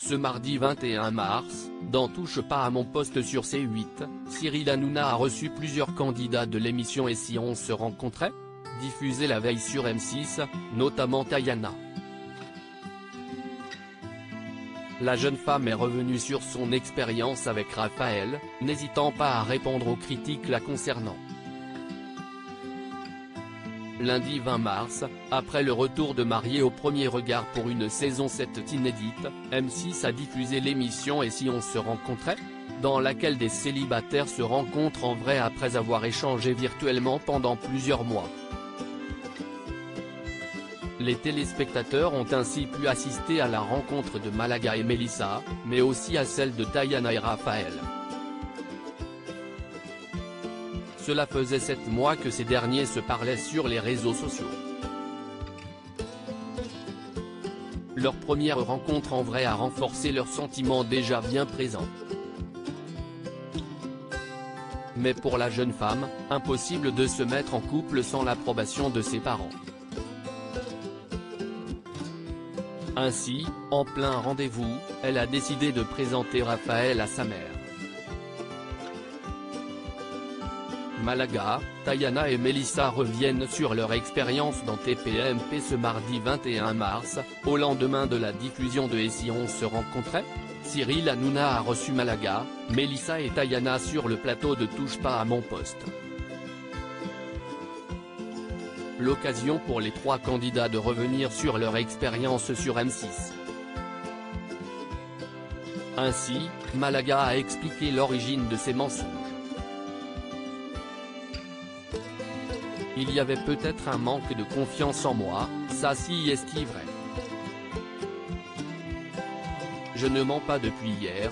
Ce mardi 21 mars, dans Touche pas à mon poste sur C8, Cyril Hanouna a reçu plusieurs candidats de l'émission Et si on se rencontrait, diffusée la veille sur M6, notamment Tayana. La jeune femme est revenue sur son expérience avec Raphaël, n'hésitant pas à répondre aux critiques la concernant. Lundi 20 mars, après le retour de Mariés au premier regard pour une saison 7 inédite, M6 a diffusé l'émission Et si on se rencontrait, dans laquelle des célibataires se rencontrent en vrai après avoir échangé virtuellement pendant plusieurs mois. Les téléspectateurs ont ainsi pu assister à la rencontre de Malaga et Mélissa, mais aussi à celle de Tayana et Raphaël. Cela faisait 7 mois que ces derniers se parlaient sur les réseaux sociaux. Leur première rencontre en vrai a renforcé leurs sentiments déjà bien présents. Mais pour la jeune femme, impossible de se mettre en couple sans l'approbation de ses parents. Ainsi, en plein rendez-vous, elle a décidé de présenter Raphaël à sa mère. Malaga, Tayana et Mélissa reviennent sur leur expérience dans TPMP ce mardi 21 mars, au lendemain de la diffusion de Et si on se rencontrait. Cyril Hanouna a reçu Malaga, Mélissa et Tayana sur le plateau de Touche pas à mon poste. L'occasion pour les 3 candidats de revenir sur leur expérience sur M6. Ainsi, Malaga a expliqué l'origine de ses mensonges. Il y avait peut-être un manque de confiance en moi, ça si est vrai. Je ne mens pas depuis hier.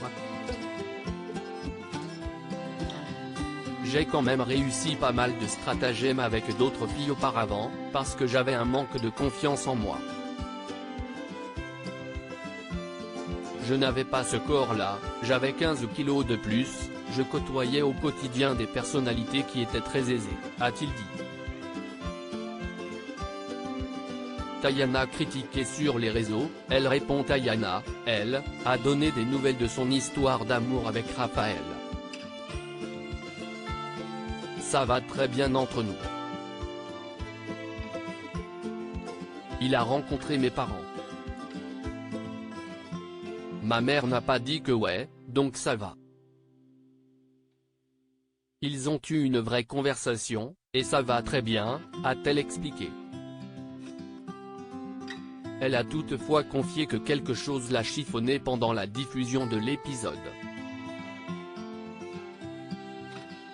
J'ai quand même réussi pas mal de stratagèmes avec d'autres filles auparavant, parce que j'avais un manque de confiance en moi. Je n'avais pas ce corps-là, j'avais 15 kilos de plus, je côtoyais au quotidien des personnalités qui étaient très aisées, a-t-il dit. Tayana critiquée sur les réseaux, elle répond. Tayana, elle, a donné des nouvelles de son histoire d'amour avec Raphaël. Ça va très bien entre nous. Il a rencontré mes parents. Ma mère n'a pas dit que ouais, donc ça va. Ils ont eu une vraie conversation, et ça va très bien, a-t-elle expliqué. Elle a toutefois confié que quelque chose l'a chiffonné pendant la diffusion de l'épisode.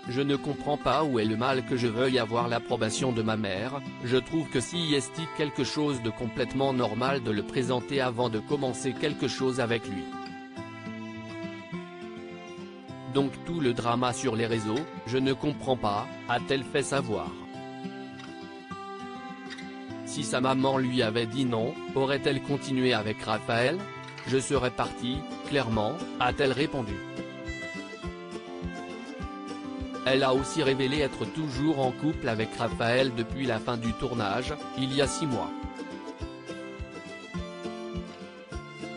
Je ne comprends pas où est le mal que je veuille avoir l'approbation de ma mère, je trouve que si est quelque chose de complètement normal de le présenter avant de commencer quelque chose avec lui. Donc tout le drama sur les réseaux, je ne comprends pas, a-t-elle fait savoir. Si sa maman lui avait dit non, aurait-elle continué avec Raphaël? Je serais partie, clairement, a-t-elle répondu. Elle a aussi révélé être toujours en couple avec Raphaël depuis la fin du tournage, il y a 6 mois.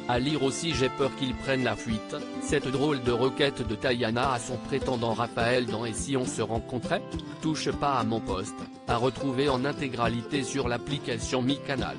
À lire aussi. J'ai peur qu'il prenne la fuite, cette drôle de requête de Tayana à son prétendant Raphaël dans Et si on se rencontrait, touche pas à mon poste, à retrouver en intégralité sur l'application Mi Canal.